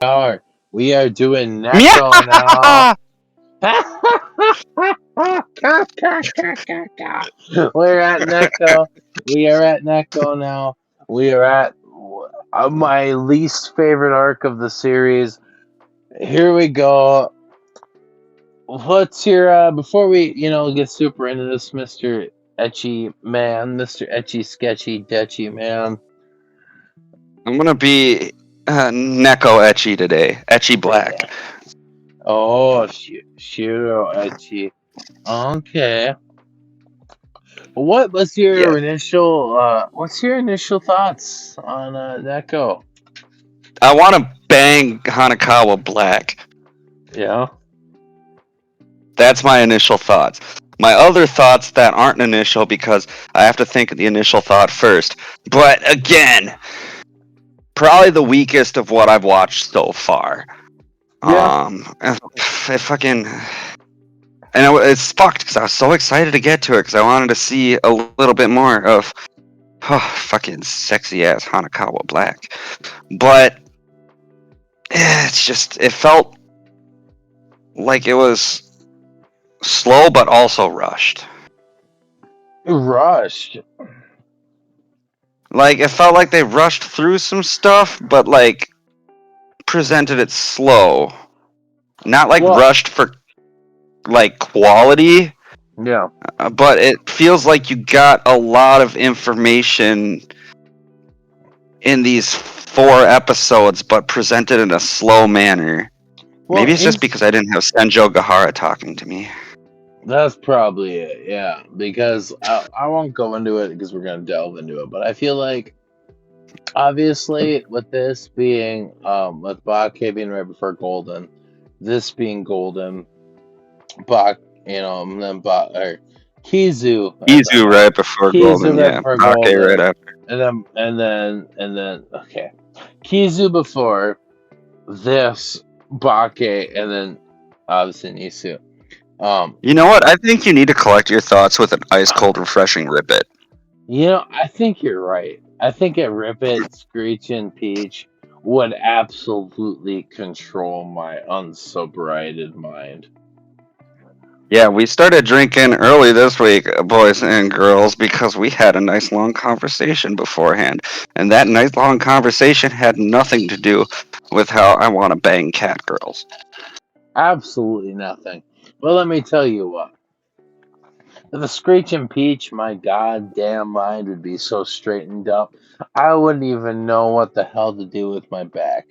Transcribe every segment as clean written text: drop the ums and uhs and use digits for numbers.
are. We are doing Neko now. Yeah! We're at Neko. We are at Neko now. We are at my least favorite arc of the series. Here we go. What's your before we get super into this, Mr. Etchy Man, Mr. Etchy Sketchy Detchy Man? I'm gonna be Neko Etchy today. Etchy Black. Oh, Shiro Etchy. Okay. What's Yeah. your initial thoughts on Neko? I want to bang Hanakawa Black. Yeah. That's my initial thoughts. My other thoughts that aren't initial because I have to think of the initial thought first. But again, probably the weakest of what I've watched so far. Yeah. It fucking. And it's fucked because I was so excited to get to it because I wanted to see a little bit more of fucking sexy ass Hanakawa Black. But it's just, it felt like it was slow but also rushed. Rushed. Like, it felt like they rushed through some stuff, but like presented it slow. Not like Well, rushed for like quality, yeah. but it feels like you got a lot of information in these 4 episodes, but presented in a slow manner. Well, Maybe it's just because I didn't have Senjo Gahara talking to me. that's probably it. Yeah, because I won't go into it because we're gonna delve into it, but I feel like obviously with this being with Bak being right before Golden, this being Golden, Bak, and then Bak or Kizu at the Izu right before Kizu Golden, right yeah. before Ake right Golden, after. and then okay, Kizu before this Bake, and then obviously Nisu. Um, You know what? I think you need to collect your thoughts with an ice cold, refreshing Ribbit. I think you're right. I think a Ribbit, Screech, and Peach would absolutely control my unsobriated mind. Yeah, we started drinking early this week, boys and girls, because we had a nice long conversation beforehand. And that nice long conversation had nothing to do with how I want to bang cat girls. Absolutely nothing. Well, let me tell you what. If a Screech and Peach, my goddamn mind would be so straightened up, I wouldn't even know what the hell to do with my back.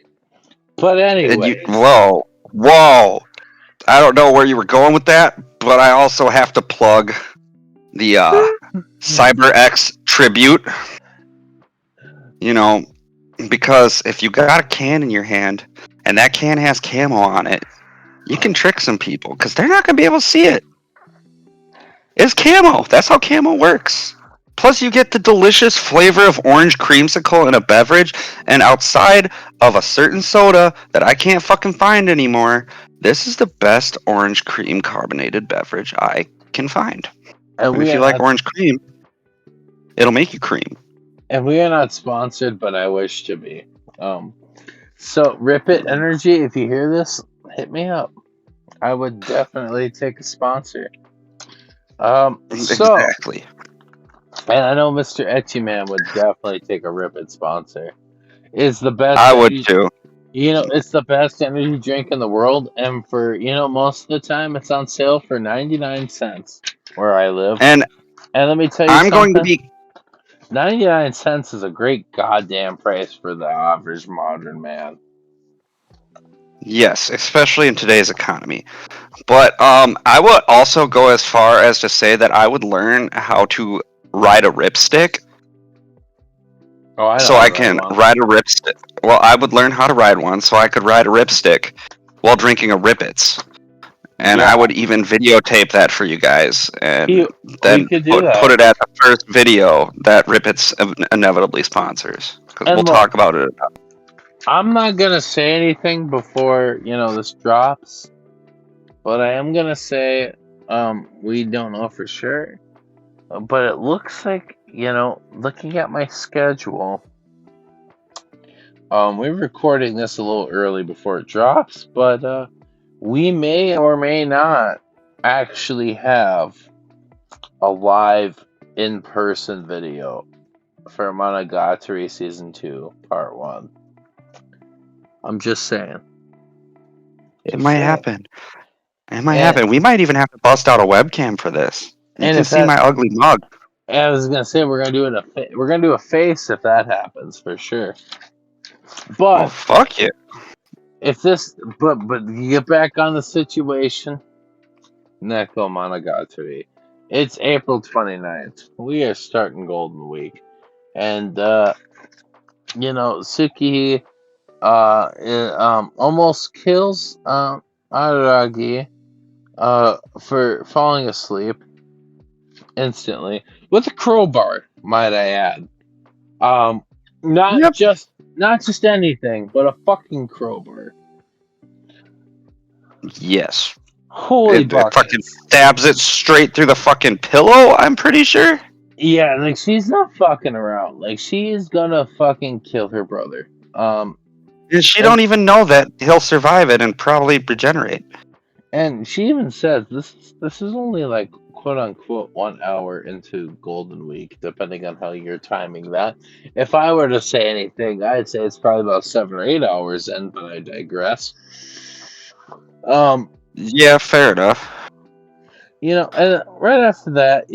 But anyways, Whoa. I don't know where you were going with that, but I also have to plug the CyberX tribute. You know, because if you got a can in your hand and that can has camo on it, you can trick some people because they're not going to be able to see it. It's camo. That's how camo works. Plus, you get the delicious flavor of orange creamsicle in a beverage, and outside of a certain soda that I can't fucking find anymore, this is the best orange cream carbonated beverage I can find. and And we if are you like not orange cream, it'll make you cream. sponsored, but I wish to be. So Rip It Energy, if you hear this, hit me up. I would definitely take a sponsor. So, Exactly. and I know Mr. Etchy Man would definitely take a Rip It sponsor. It's the best I would energy, too. it's the best energy drink in the world, and for most of the time, it's on sale for 99 cents where I live. And And let me tell you I'm going to something. be 99 cents is a great goddamn price for the average modern man. yes, especially in today's economy. But I would also go as far as to say that I would learn how to ride a ripstick Oh, I know so how to I ride can one. ride a ripstick. Well, I would learn how to ride one so I could ride a ripstick while drinking a Rippets. And I Yeah, would even videotape that for you guys and we then could do put that. it at the first video that Rippets inevitably sponsors. Because we'll And look, talk about it. I'm not gonna say anything before this drops, but I am gonna say we don't know for sure. But it looks like looking at my schedule, We're recording this a little early before it drops, but we may or may not actually have a live in-person video for Monogatari Season 2, Part 1. I'm just saying. It might If happen. It might and happen. We might even have to bust out a webcam for this. You and can if see that my ugly mug. I was gonna say we're gonna do a face if that happens for sure. Oh, But fuck it. if this but you get back on the situation, Nekomonogatari. It's April 29th. We are starting Golden Week. And Suki almost kills Aragi for falling asleep instantly with a crowbar, might I add. Um, not Yep. just not just anything, but a fucking crowbar. Yes. Holy It fucking buckets. stabs it straight through the fucking pillow, I'm pretty sure. Yeah, like she's not fucking around. Like she is gonna fucking kill her brother. And she And don't even know that he'll survive it and probably regenerate. and she even says this is only like quote unquote 1 hour into Golden Week, depending on how you're timing that. If I were to say anything, I'd say it's probably about 7 or 8 hours in, but I digress. Um, Yeah, fair enough. and right after that,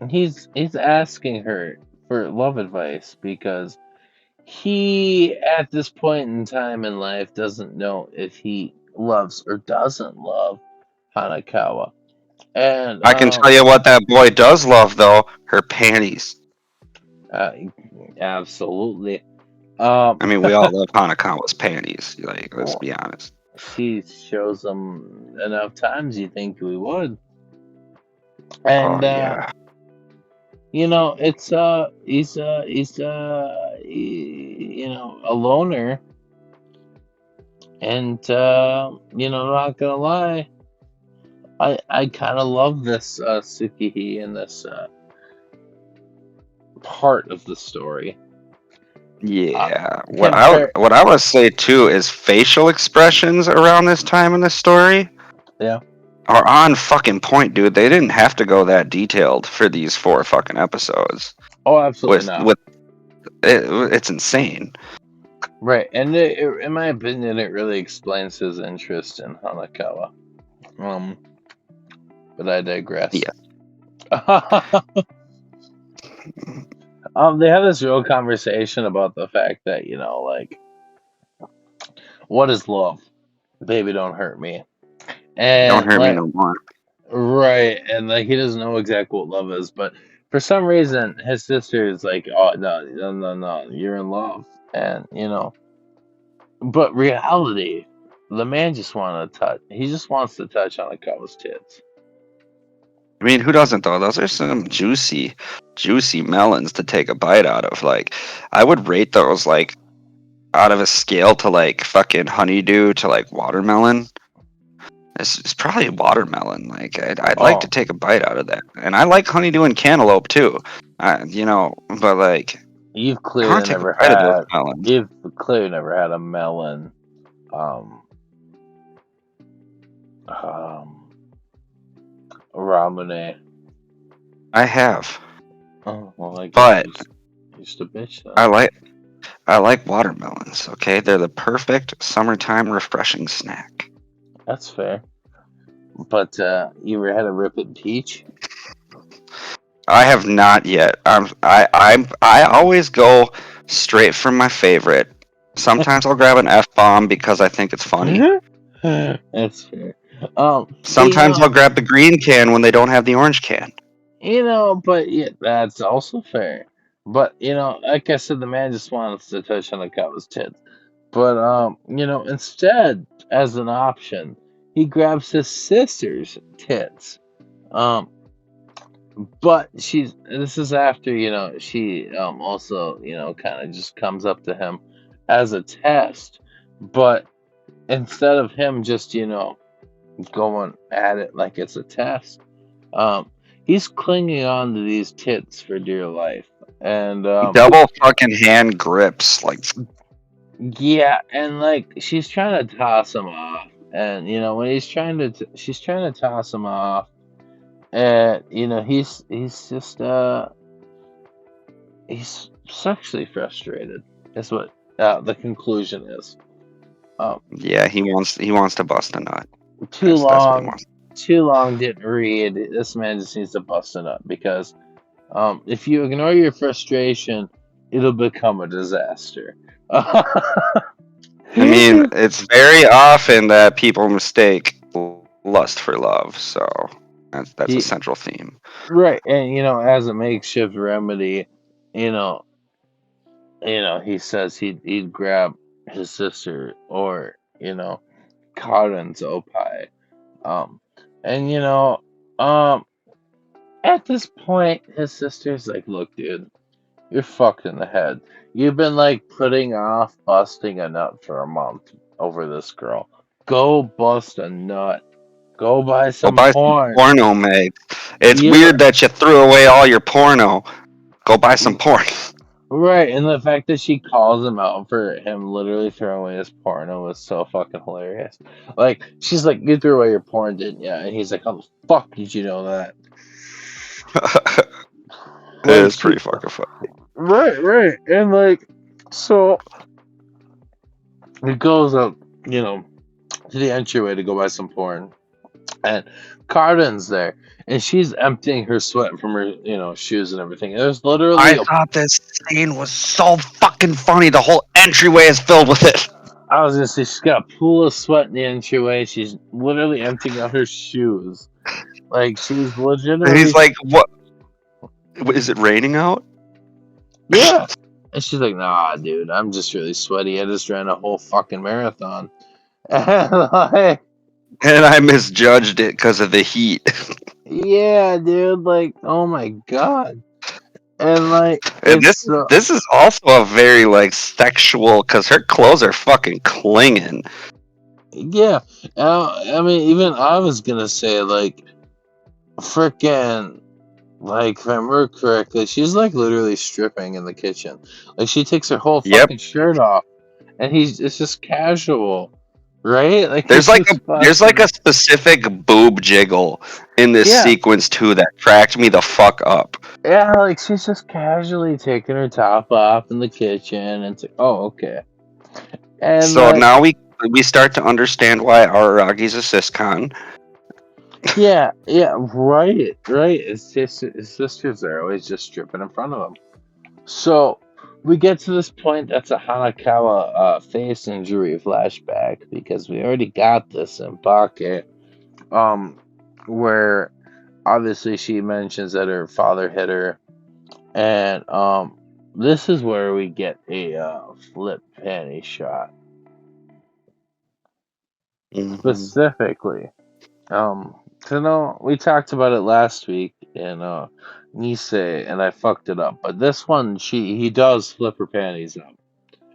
he's asking her for love advice because he at this point in time in life doesn't know if he loves or doesn't love Hanakawa. And I can tell you what that boy does love, though. Her panties. uh, absolutely. Um, I mean, we all love Hanakawa's panties. Like, let's be honest. she shows them enough times you think we would. Oh And yeah. it's he's a loner, and not gonna lie, I kind of love this Tsukihi in this part of the story. Uh, Yeah. compare, What I would say too is facial expressions around this time in the story yeah. are on fucking point, dude. They didn't have to go that detailed for these 4 fucking episodes. Oh, absolutely not. It's insane. Right, and in my opinion, it really explains his interest in Hanakawa. Um, but I digress. Yeah. They have this real conversation about the fact that like, what is love? Baby, don't hurt me. Don't And hurt me like, no more. right, and like he doesn't know exactly what love is, but for some reason, his sister is like, "Oh no, no, no, no, you're in love," and but reality, the man just wanted to touch. He just wants to touch on a couple tits. I mean, who doesn't though? Those are some juicy melons to take a bite out of. Like, I would rate those like out of a scale to like fucking honeydew to like watermelon. It's probably watermelon. Like, I'd like to Oh, take a bite out of that. And I like honeydew and cantaloupe too. But like, you've I clearly want to take a never bite of those had. melons. You've clearly never had a melon. Um, um, Ramune. I have, Oh well, I guess but you're just a bitch then. I like watermelons. Okay, they're the perfect summertime refreshing snack. That's fair. But you ever had a ripping peach? I have not yet. I always go straight for my favorite. Sometimes I'll grab an F bomb because I think it's funny. That's fair. But Sometimes I'll grab the green can when they don't have the orange can. but yeah, that's also fair. But like I said, the man just wants to touch on the cow's tits. But instead, as an option, he grabs his sister's tits. Um, but this is after she also kind of just comes up to him as a test, but instead of him just going at it like it's a test, um, he's clinging on to these tits for dear life, and Double fucking hand grips, like Yeah, and like she's trying to toss him off, and when he's trying to, she's trying to toss him off, and he's just he's sexually frustrated. Is what the conclusion is. Um, Yeah, he wants to bust a nut. too That's what he long, wants. too long didn't read. This man just needs to bust it up because if you ignore your frustration, it'll become a disaster. I mean, it's very often that people mistake lust for love, so that's a he, central theme. right, and as a makeshift remedy, you know, he says he'd grab his sister or Karen's opie, um, and um, at this point, his sister's like, "Look, dude, you're fucked in the head. You've been like putting off busting a nut for a month over this girl. Go bust a nut. Go buy Go some buy some porn. porno, mate. It's You weird that you threw away all your porno. Go buy some porn. right, and the fact that she calls him out for him literally throwing away his porno was so fucking hilarious. Like she's like, "You threw away your porn, didn't you?" And he's like, "How the fuck did you know that?" It Like is she, pretty fucking funny. right, and like so he goes up, to the entryway to go buy some porn. And Carden's there, and she's emptying her sweat from her, shoes and everything. There's literally I thought this scene was so fucking funny. The whole entryway is filled with it. I was gonna say she's got a pool of sweat in the entryway. She's literally emptying out her shoes. Like she's And he's legitimately, like, "What? Is it raining out?" yeah. And she's like, "Nah, dude, I'm just really sweaty. I just ran a whole fucking marathon." And like, And I misjudged it because of the heat. yeah, dude, like, oh my god. And like, And it's this is also a very like sexual because her clothes are fucking clinging. yeah. I mean, even I was gonna say like, freaking, like, if I remember correctly, she's like literally stripping in the kitchen. Like she takes her whole Yep. fucking shirt off, and it's just casual, right? Like it's just There's like fucking, a specific boob jiggle in this yeah, sequence too that cracked me the fuck up. yeah. Like she's just casually taking her top off in the kitchen, and it's like, oh, okay. And So like, now we start to understand why Aragi's a siscon. yeah, right. His sisters are always just stripping in front of him. So we get to this point that's a Hanakawa face injury flashback because we already got this in Bake, where obviously she mentions that her father hit her, and this is where we get a flip panty shot Mm-hmm. specifically. So no, we talked about it last week in Nisei, and I fucked it up. But this one, he does flip her panties up,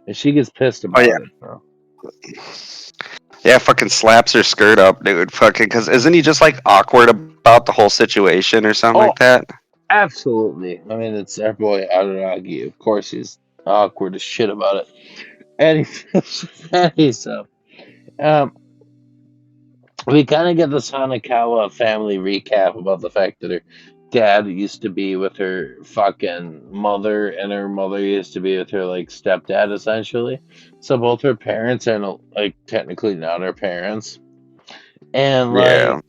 and she gets pissed Oh yeah, about it, bro. yeah, fucking slaps her skirt up, dude. Fucking, because isn't he just like awkward about the whole situation or something Oh, like that? absolutely. I mean, it's our boy Araragi. Of course, he's awkward as shit about it, and he flips her panties up. Um, we kind of get this Hanakawa family recap about the fact that her dad used to be with her fucking mother, and her mother used to be with her like stepdad, essentially. So both her parents are like technically not her parents, and Yeah.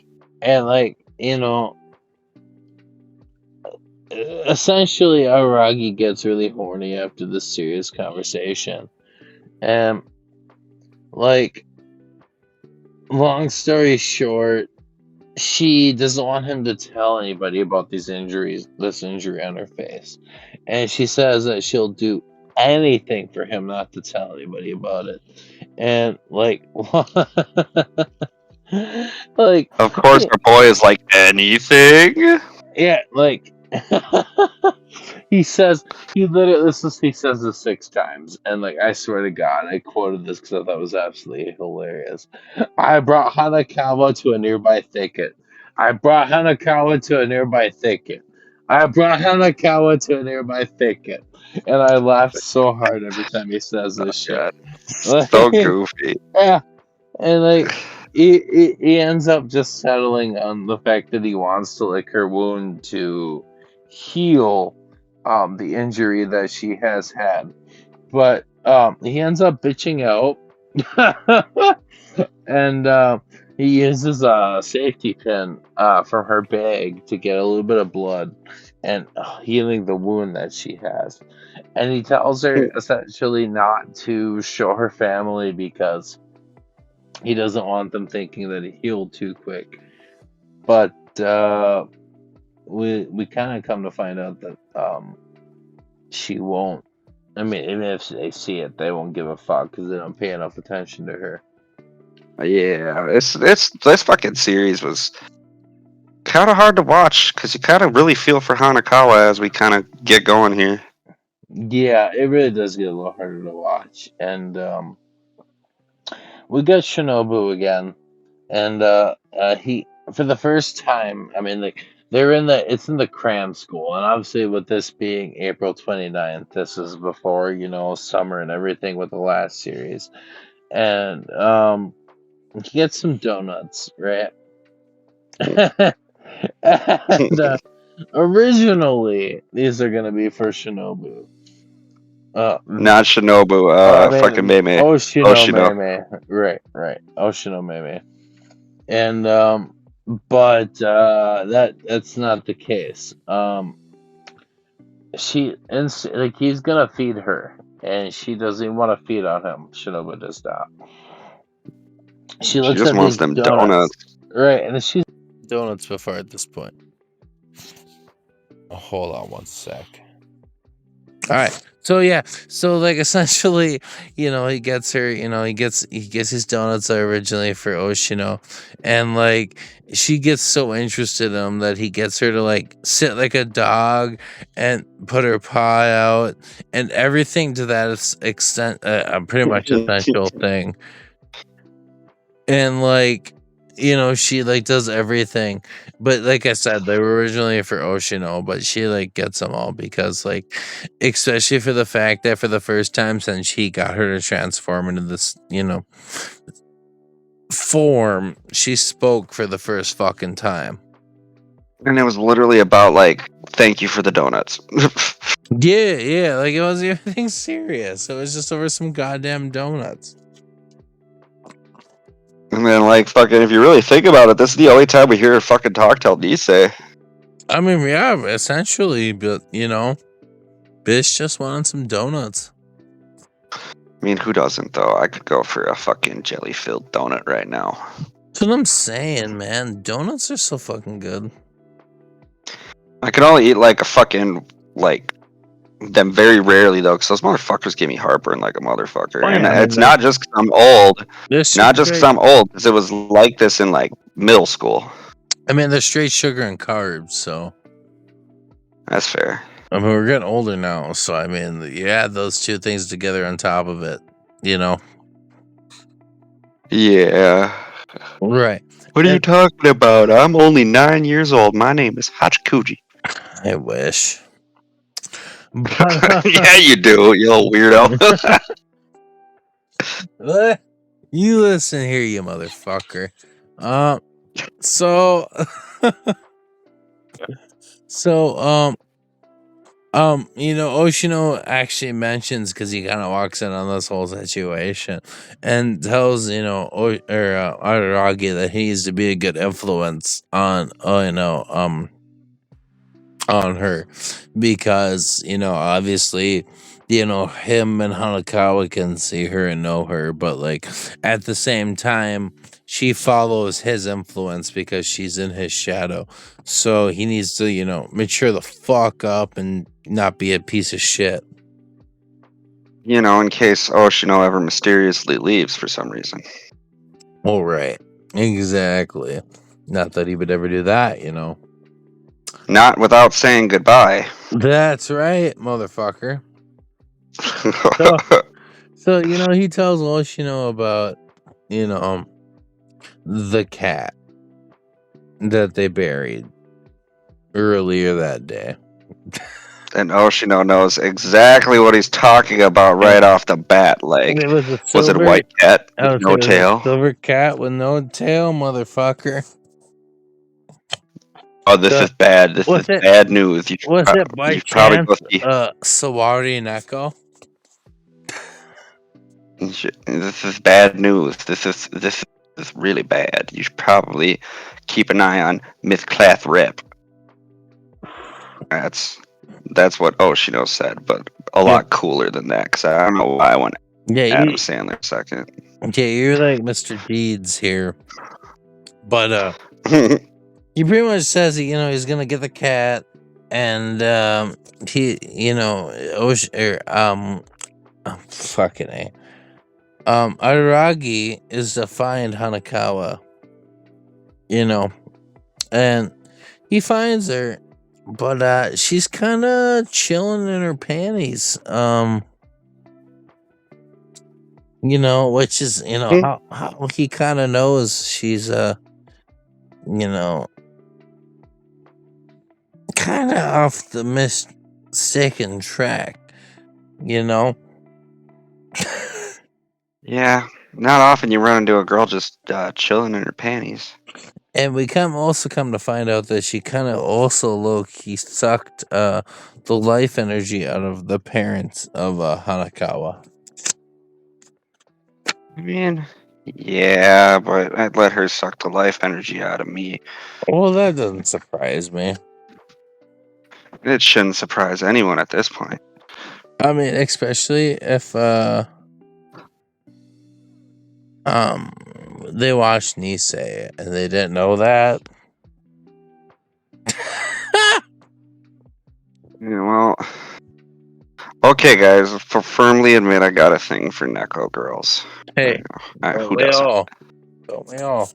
essentially Aragi gets really horny after this serious conversation, and like, long story short, she doesn't want him to tell anybody about this injury on her face. And she says that she'll do anything for him not to tell anybody about it. And like, like, Of course, our boy is like anything. yeah, like, he says this 6 times, and like, I swear to God, I quoted this because I thought it was absolutely hilarious. I brought Hanakawa to a nearby thicket. I brought Hanakawa to a nearby thicket. I brought Hanakawa to a nearby thicket, and I laughed so hard every time he says Oh this shit. god, Like, so goofy. yeah, and like he ends up just settling on the fact that he wants to lick her wound to heal the injury that she has had. But he ends up bitching out and he uses a safety pin from her bag to get a little bit of blood and healing the wound that she has. And he tells her essentially not to show her family because he doesn't want them thinking that he healed too quick. But we kind of come to find out that she won't. I mean, even if they see it, they won't give a fuck because they don't pay enough attention to her. Yeah, it's this fucking series was kind of hard to watch because you kind of really feel for Hanakawa as we kind of get going here. Yeah, it really does get a little harder to watch. And we got Shinobu again, and he for the first time. I mean, like it's in the cram school, and obviously with this being April 29th, this is before summer and everything with the last series, and he gets some donuts, right? And originally these are gonna be for Shinobu. Not Shinobu, I fucking mean, Meme. Oshino Oshino. Meme. Right. Oshino Meme. And but that's not the case. Like he's gonna feed her, and she doesn't want to feed on him. Shinobu does not. She She looks just at wants these them donuts, donuts. right? And she's donuts before at this point. Oh, hold on one sec. All right. So yeah, so like essentially, he gets her, he gets his donuts originally for Oshino, and like she gets so interested in him that he gets her to like sit like a dog and put her paw out and everything to that extent, pretty much essential thing. And like she like does everything, but like I said, they were originally for Oshino, but she like gets them all because like especially for the fact that for the first time since he got her to transform into this form, she spoke for the first fucking time. And it was literally about like, thank you for the donuts. Yeah, like it wasn't anything serious. It was just over some goddamn donuts. And then like fucking, if you really think about it, this is the only time we hear her fucking talk till Nisei. I mean, yeah, essentially, but bitch just wanted some donuts. I mean, who doesn't though? I could go for a fucking jelly-filled donut right now. That's what I'm saying, man. Donuts are so fucking good. I can only eat like a fucking like them very rarely though, because those motherfuckers give me heartburn like a motherfucker. Oh, yeah, And I mean, it's not just because I'm old. This Not just because I'm old, because it was like this in like middle school. I mean, they're straight sugar and carbs, so. That's fair. I mean, we're getting older now, so I mean, you add those two things together on top of it, Yeah. Right. What are you talking about? I'm only 9 years old. My name is Hachikuji. I wish. Yeah, you do, you little weirdo. You listen here, you motherfucker. So Oshino actually mentions, because he kind of walks in on this whole situation and tells Araragi that he needs to be a good influence on on her, because obviously him and Hanakawa can see her and know her, but like at the same time she follows his influence because she's in his shadow, so he needs to mature the fuck up and not be a piece of shit, In case Oshino ever mysteriously leaves for some reason. all right, exactly, not that he would ever do that. Not without saying goodbye. That's right, motherfucker. So he tells Oshino about the cat that they buried, earlier that day. And Oshino knows exactly what he's talking about right off the bat. Like, It was a was it a silver. white cat I with would say no it was a tail? silver cat with no tail, motherfucker. Oh, this is bad. This is bad news. Was it by you should probably chance go see. Sawari Neko? This is bad news. This is really bad. You should probably keep an eye on Miss Clath Rep. That's what Oshino said, but a lot cooler than that. Because I don't know why I went Adam Sandler second. Yeah, you're like Mr. Deeds here, but he pretty much says he's gonna get the cat, and he fucking A. Araragi is to find Hanakawa, and he finds her, but she's kind of chilling in her panties, which is how he kind of knows she's kind of off the mistaken track, Yeah, not often you run into a girl just chilling in her panties. And we also come to find out that she kind of also low-key sucked the life energy out of the parents of Hanakawa. I mean, yeah, but I'd let her suck the life energy out of me. Well, that doesn't surprise me. It shouldn't surprise anyone at this point. I mean, especially if they watched Nisei and they didn't know that. Yeah, well, okay, guys, firmly admit I got a thing for Neko girls. Hey, who doesn't? Don't we all?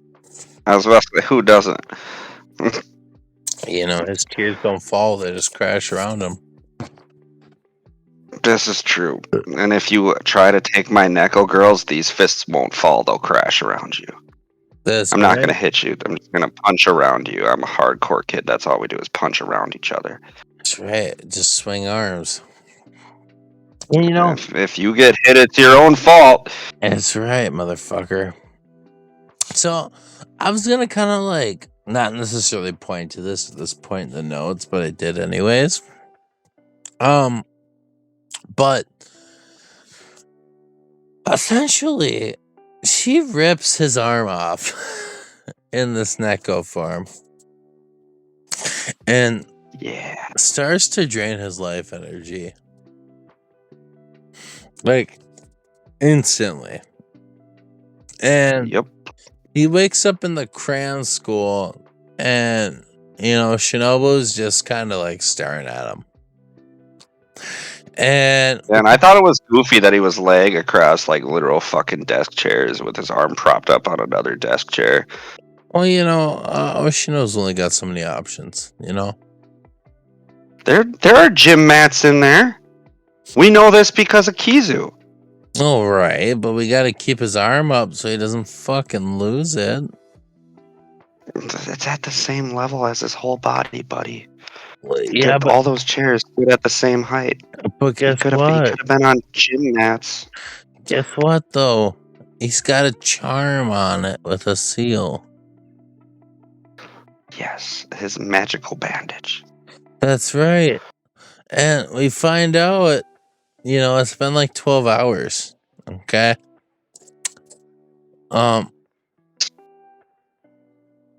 I was about to say, who doesn't? His tears don't fall; they just crash around him. This is true. And if you try to take my Neko girls, these fists won't fall; they'll crash around you. I'm not going to hit you. I'm just going to punch around you. I'm a hardcore kid. That's all we do is punch around each other. That's right. Just swing arms. If you get hit, it's your own fault. That's right, motherfucker. So, I was going to kind of not necessarily point to this at this point in the notes, but I did anyways. But essentially, she rips his arm off in this Neko form. And starts to drain his life energy. Instantly. And he wakes up in the crayon school and, Shinobu's just kind of staring at him. And I thought it was goofy that he was laying across literal fucking desk chairs with his arm propped up on another desk chair. Well, Oshino's only got so many options, There are gym mats in there. We know this because of Kizu. All right, but we got to keep his arm up so he doesn't fucking lose it. It's at the same level as his whole body, buddy. Well, yeah, but all those chairs stood at the same height. But guess what? He could have been on gym mats. Guess what, though? He's got a charm on it with a seal. Yes, his magical bandage. That's right. And we find out, it's been 12 hours. Okay?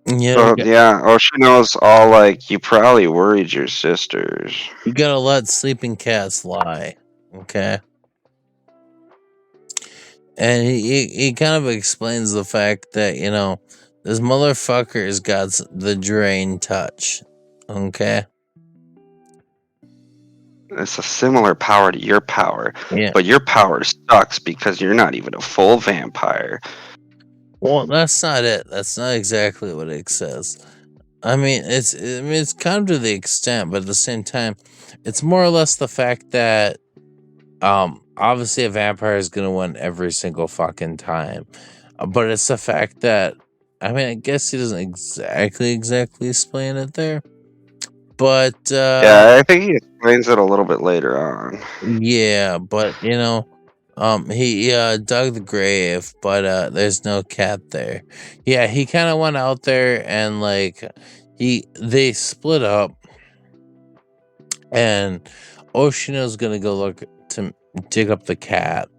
Oshino's all you probably worried your sisters. You gotta let sleeping cats lie. Okay? And he kind of explains the fact that, this motherfucker's got the drain touch. Okay? It's a similar power to your power. Yeah. But your power sucks because you're not even a full vampire. Well, that's not it. That's not exactly what it says. I mean, it's kind of to the extent, but at the same time, it's more or less the fact that, obviously a vampire is gonna win every single fucking time, but it's the fact that, I mean, I guess he doesn't exactly explain it there, But Yeah, I think he explains it a little bit later on. yeah, but he dug the grave, but there's no cat there. Yeah, he kind of went out there and like they split up, and Oshino's gonna go look to dig up the cat,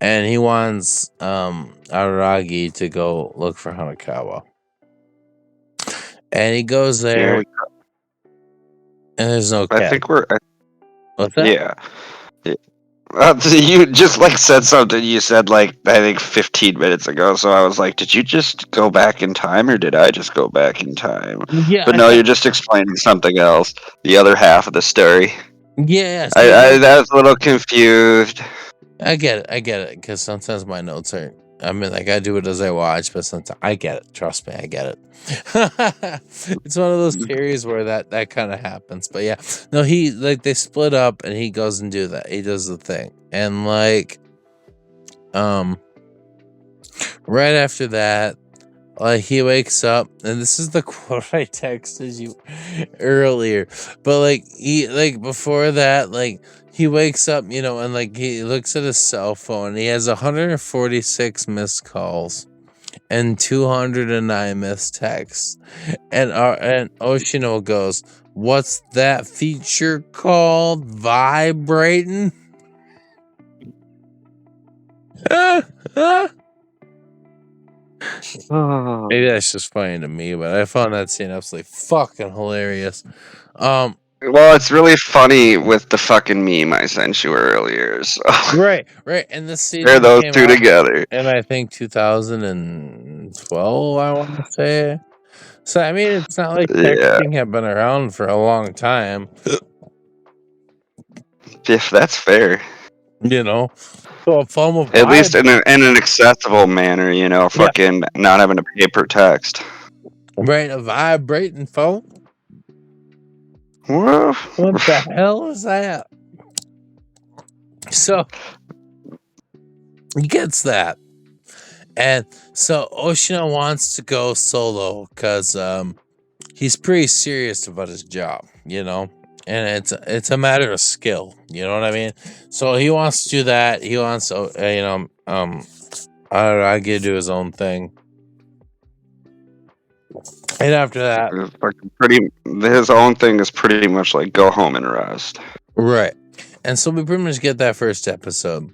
and he wants Araragi to go look for Hanakawa, and he goes there, Yeah, and there's no I cat. think we're. What's that? Yeah. You just like said something you said like I think 15 minutes ago, so I was like, did you just go back in time or did I just go back in time? Yeah, But no, you're just explaining something else, the other half of the story. yeah. I was a little confused. I get it, because sometimes my notes are. I mean, like I do it as I watch, but sometimes I get it. Trust me, I get it. It's one of those series where that kind of happens. But yeah, no, he like they split up, and he goes and do that. He does the thing, and like, right after that, like he wakes up, and this is the quote I texted you earlier. But like before that, like he wakes up, and like he looks at his cell phone. And he has 146 missed calls and 209 missed texts. And Oshino goes, "What's that feature called? Vibrating?" Maybe that's just funny to me, but I found that scene absolutely fucking hilarious. Well, it's really funny with the fucking meme I sent you earlier. So. Right, and this scene Pair those came two out together. in I think 2012. I want to say. So I mean, it's not like Yeah, texting had been around for a long time, if that's fair. So a form of At least in an accessible manner, fucking not having to pay per text. right, a vibrating phone. What the hell is that? So he gets that, and so Oshino wants to go solo because he's pretty serious about his job, and it's a matter of skill, you know what I mean? So he wants to do that. He wants to, Araragi to do his own thing. And after that, his own thing is pretty much like go home and rest. Right. And so we pretty much get that first episode.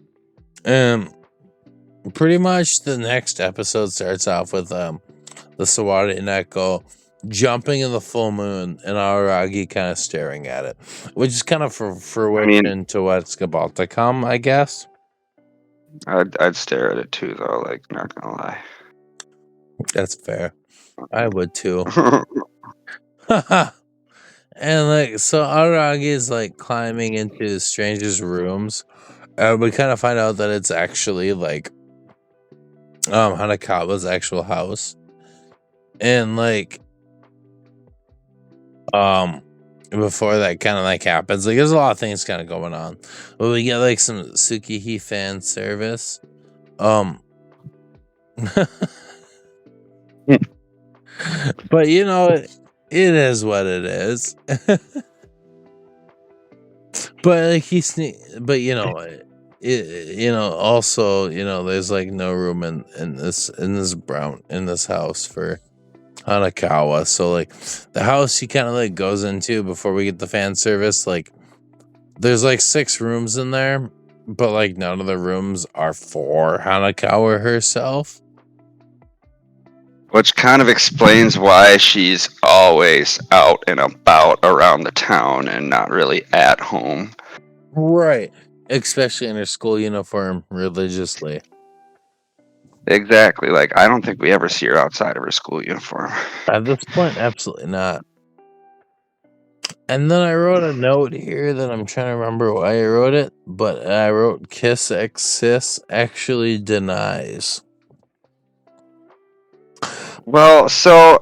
Pretty much the next episode starts off with the Sawada and Neko jumping in the full moon and Araragi kind of staring at it, which is kind of for fruition to what's about to come, I guess. I'd stare at it too, though. Like, not gonna lie. That's fair. I would too. And like, so Araragi is like climbing into the stranger's rooms, and we kind of find out that it's actually like Hanakawa's actual house, and like before that kind of like happens, like there's a lot of things kind of going on, but we get like some Tsukihi fan service. But it is what it is. But like also there's like no room in this house for Hanakawa. So like the house he kind of like goes into before we get the fan service, like there's like 6 rooms in there, but like none of the rooms are for Hanakawa herself. Which kind of explains why she's always out and about around the town and not really at home. Right. Especially in her school uniform religiously. Exactly. Like, I don't think we ever see her outside of her school uniform. At this point, absolutely not. And then I wrote a note here that I'm trying to remember why I wrote it, but I wrote Kiss X Sis actually denies. Well, so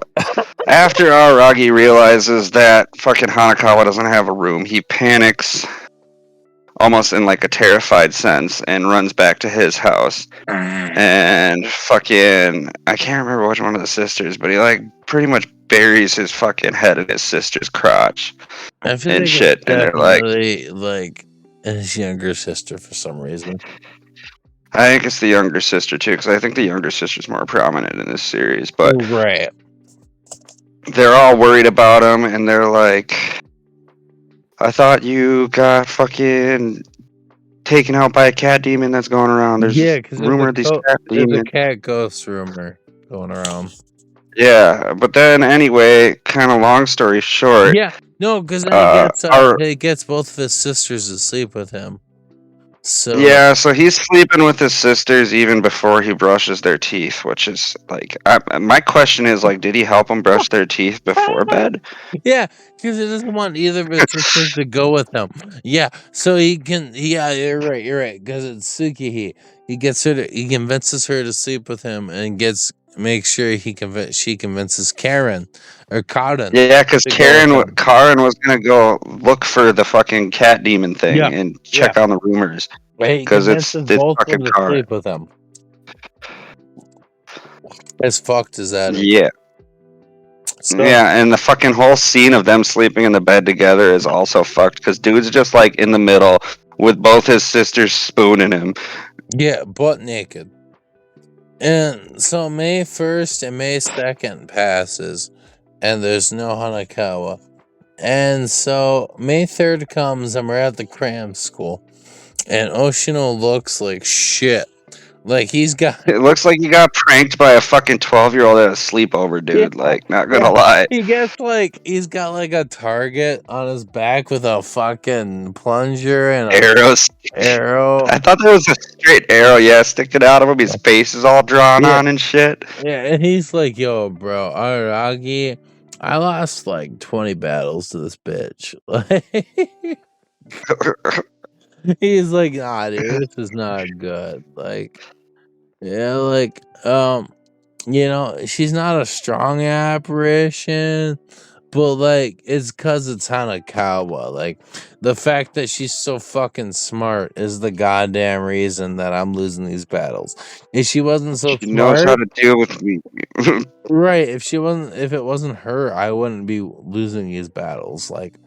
after Araragi realizes that fucking Hanakawa doesn't have a room, he panics almost in like a terrified sense and runs back to his house. And fucking, I can't remember which one of the sisters, but he like pretty much buries his fucking head in his sister's crotch I feel and like shit. it's And they're like, definitely like his younger sister for some reason. I think it's the younger sister too, because I think the younger sister's more prominent in this series. But Right. they're all worried about him, and they're like, I thought you got fucking taken out by a cat demon that's going around. There's Yeah, because rumor of these cat there's a demons. cat ghost rumor going around. Yeah, but then anyway, kind of long story short, Yeah, no, because then our he gets both of his sisters to sleep with him. So yeah, so he's sleeping with his sisters even before he brushes their teeth, which is like, my question is like, did he help them brush their teeth before bed? yeah, because he doesn't want either of his sisters to go with him. Yeah, so he can. Yeah, you're right. Because it's Tsukihi. He convinces her to sleep with him, and makes sure she convinces Karen or Karen Yeah, because to go with him. Karen was gonna go look for the fucking cat demon thing Yeah, and yeah. check on the rumors But he because it's convinces both of fucking them to Karen. sleep with him. As fucked as that is. Yeah. So, Yeah, and the fucking whole scene of them sleeping in the bed together is also fucked because dude's just like in the middle with both his sisters spooning him. yeah, butt naked. And so May 1st and May 2nd passes, and there's no Hanakawa. And so May 3rd comes, and we're at the cram school. And Oshino looks like shit. Like he's got. It looks like he got pranked by a fucking 12-year-old at a sleepover, dude. Yeah, Like, not gonna lie. he's got like a target on his back with a fucking plunger and an Arrows. arrow. I thought there was a straight arrow, yeah, sticking out of him. His face is all drawn Yeah. on and shit. Yeah, and he's like, yo, bro, Araragi, I lost like 20 battles to this bitch. Like, he's like, nah, dude, this is not good. Like, yeah, like, she's not a strong apparition, but like, it's because it's Hanakawa. Like, the fact that she's so fucking smart is the goddamn reason that I'm losing these battles. If she wasn't so She knows smart, how to deal with me. right? If it wasn't her, I wouldn't be losing these battles. Like,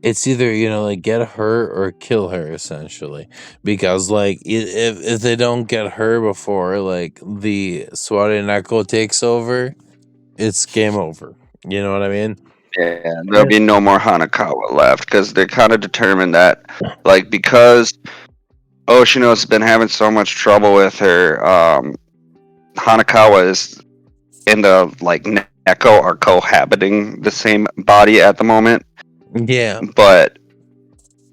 it's either like get her or kill her essentially, because like if they don't get her before like the Suare Neko takes over, it's game over. You know what I mean? Yeah, there'll be no more Hanakawa left because they're kind of determined that, like, because Oshino's been having so much trouble with her, Hanakawa is and the like Neko are cohabiting the same body at the moment. Yeah. But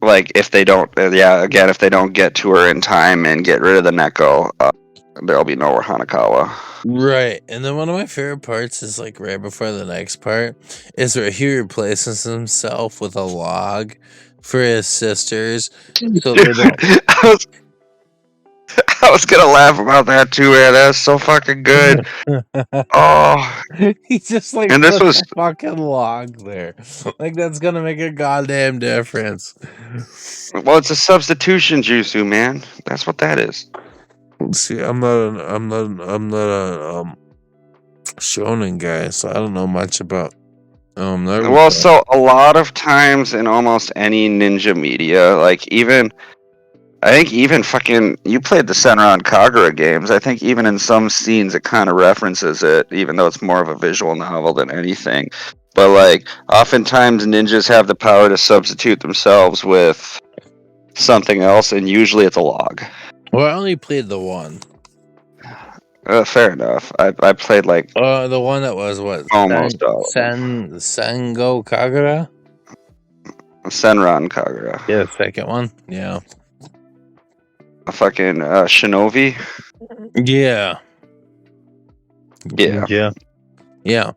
like if they don't, if they don't get to her in time and get rid of the Neko, there'll be no more Hanakawa. Right. And then one of my favorite parts is like right before the next part is where he replaces himself with a log for his sisters. So they don't. I was gonna laugh about that too, man. That's so fucking good. Oh, he just like and this puts was a fucking log there. Like that's gonna make a goddamn difference. well, it's a substitution jutsu, man. That's what that is. See, I'm not a shonen guy, so I don't know much about Naruto. Well, so a lot of times in almost any ninja media, like I think even fucking you played the Senran Kagura games. I think even in some scenes it kind of references it, even though it's more of a visual novel than anything. But like oftentimes ninjas have the power to substitute themselves with something else, and usually it's a log. Well, I only played the one. Fair enough. I played like The one that was what? almost all. Sengo Kagura? Senran Kagura. Yeah, the second one. Yeah. A fucking Shinobi. Yeah. Yeah. Yeah.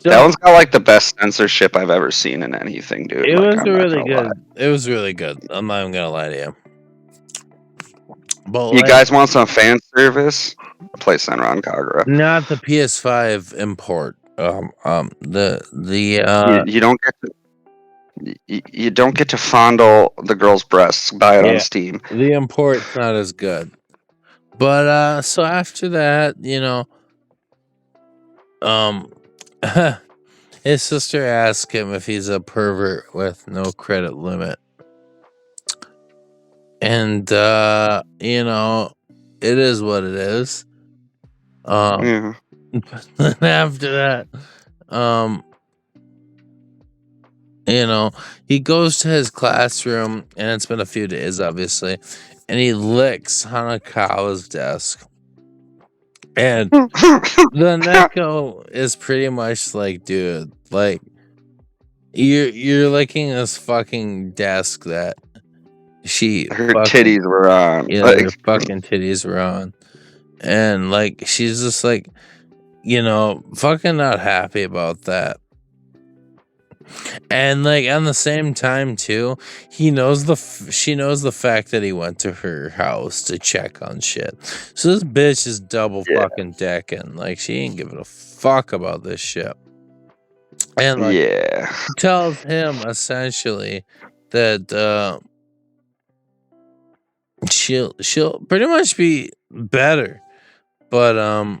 So, that one's got like the best censorship I've ever seen in anything, dude. It like, was I'm really not gonna good. lie. It was really good. I'm not even gonna lie to you. But You guys want some fan service? Play Senran Kagura. not the PS5 import. You don't get to. You don't get to fondle the girl's breasts. Buy it on Steam. The import's not as good. But so after that, Um, his sister asked him if he's a pervert with no credit limit. And, you know, it is what it is. Yeah. Then after that, um, you know, he goes to his classroom, and it's been a few days, obviously, and he licks Hanakawa's desk. And the Neko is pretty much like, dude, like, you're licking this fucking desk that she Her fucking, titties were on. yeah, her Like, fucking titties were on. And, like, she's just like, you know, fucking not happy about that. And, like, on the same time too, she knows the fact that he went to her house to check on shit. So this bitch is double yeah. fucking decking. Like, she ain't giving a fuck about this shit. And, like, Yeah. tells him essentially that she'll pretty much be better, but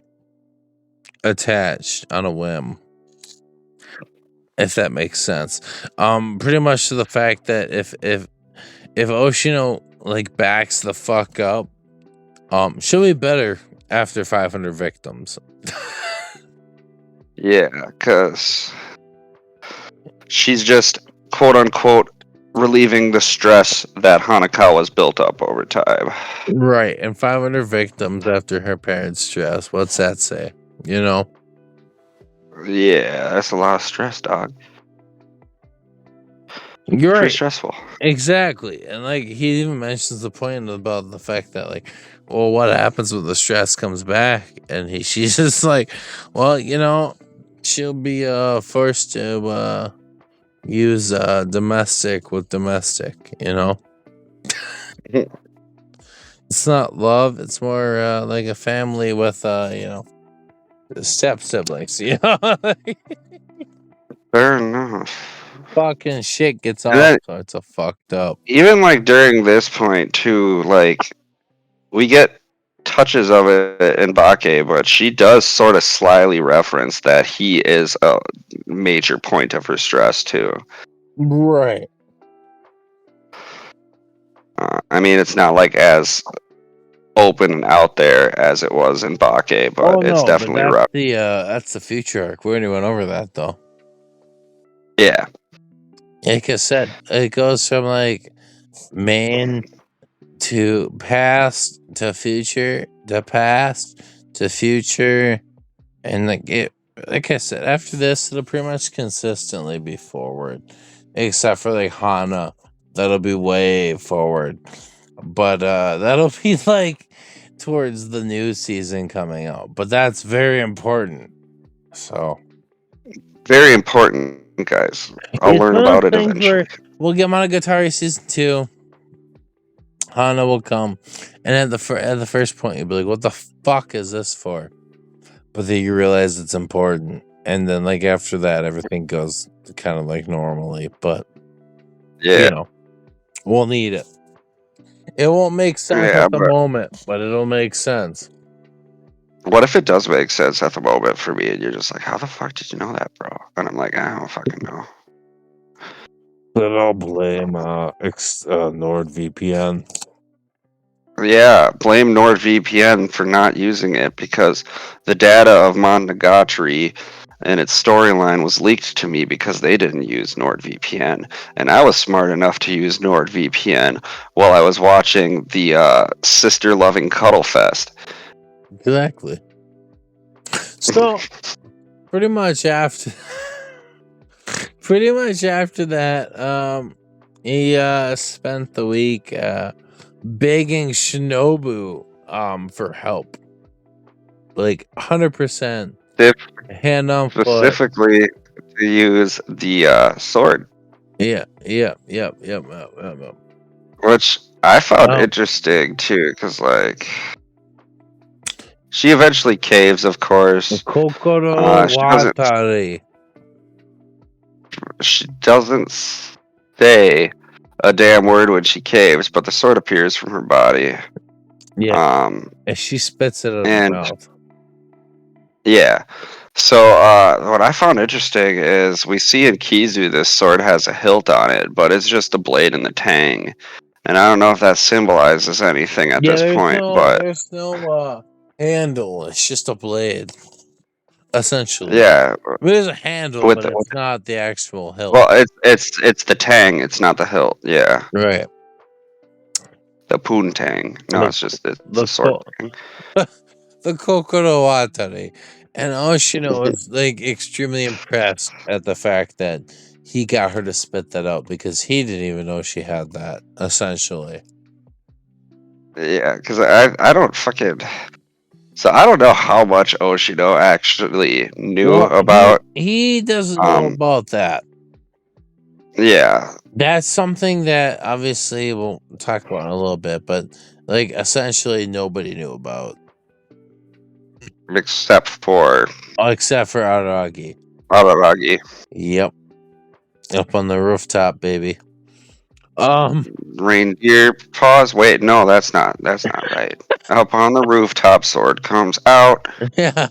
attached on a whim. If that makes sense. Pretty much to the fact that if Oshino like backs the fuck up, she'll be better after 500 victims. Yeah, because she's just quote unquote relieving the stress that Hanakawa's built up over time. Right, and 500 victims after her parents' stress. What's that say? You know? Yeah, that's a lot of stress, dog. You're Pretty right. stressful. Exactly. And like he even mentions the point about the fact that like, well, what happens when the stress comes back? And she's just like, well, you know, she'll be forced to use domestic with domestic, you know? It's not love, it's more like a family with you know, step siblings, you know? Fair enough. Fucking shit gets And all then, sorts of fucked up. even like during this point too, like we get touches of it in Bake, but she does sort of slyly reference that he is a major point of her stress too. Right. I mean, it's not like as open and out there as it was in Bake, but Oh it's no, but definitely rough. that's the future arc. We already went over that though. Yeah, Like I said, it goes from like main to past to future to past to future, and like I said, after this it'll pretty much consistently be forward, except for like Hana, that'll be way forward, but that'll be like towards the new season coming out. But that's very important. So very important, guys. I'll it's learn one of about those it things eventually. where we'll get Monogatari season 2. Hana will come, and at the first point you'll be like, "What the fuck is this for?" But then you realize it's important, and then like after that, everything goes kind of like normally. But Yeah, you know, we'll need it. It won't make sense yeah, at the but moment, but it'll make sense. what if it does make sense at the moment for me, and you're just like, "How the fuck did you know that, bro?" And I'm like, "I don't fucking know." But I'll blame NordVPN. Yeah, blame NordVPN for not using it because the data of Monogatari and its storyline was leaked to me because they didn't use NordVPN, and I was smart enough to use NordVPN while I was watching the sister-loving Cuddle Fest. Exactly. So pretty much after that, he spent the week begging Shinobu for help. Like 100% hand on foot. Specifically to use the sword, Yeah. which I found Um, interesting too, because like she eventually caves, of course. Kokoro She doesn't. Watari. She doesn't say a damn word when she caves, but the sword appears from her body. Yeah. And she spits it out of her And mouth. Yeah. So what I found interesting is we see in Kizu this sword has a hilt on it, but it's just a blade in the tang. And I don't know if that symbolizes anything at Yeah, this point, but there's no handle. It's just a blade, essentially. yeah, There's a handle, with but the, it's not the actual hilt. well, it's the tang, it's not the hilt. Yeah, Right. the poontang. No, The it's the a sword co- tang. the Kokonowatari. And Oshino is like extremely impressed at the fact that he got her to spit that out because he didn't even know she had that, essentially. Yeah, because I don't fucking. So I don't know how much Oshino actually knew Well, about. he doesn't know Um, about that. yeah, That's something that obviously we'll talk about in a little bit, but like essentially nobody knew about except for except for Aragi. Araragi. Yep, up on the rooftop, baby. Um, Reindeer paws. Wait, no, that's not right. Up on the rooftop, sword comes out. yeah.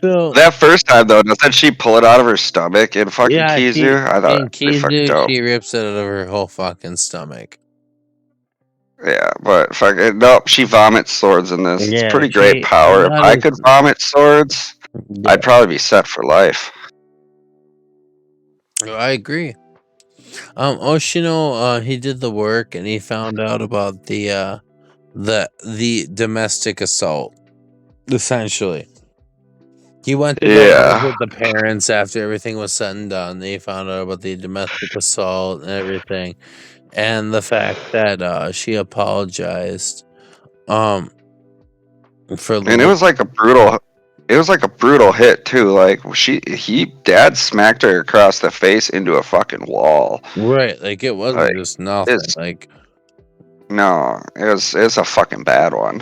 So That first time though, doesn't she pull it out of her stomach in fucking yeah, she Kizu? I thought that in was pretty fucking Kizu dope. she rips it out of her whole fucking stomach. Yeah, but fucking nope, she vomits swords in this. It's Yeah, pretty great she power. If that I is could vomit swords, I'd yeah. probably be set for life. I agree. Oshino, he did the work and he found out about the domestic assault. Essentially, he went to go Yeah. visit the parents after everything was said and done. They found out about the domestic assault and everything, and the fact that she apologized for And it was like a brutal hit too. Like dad smacked her across the face into a fucking wall. right, like it wasn't Like just nothing, it's like no, it's a fucking bad one.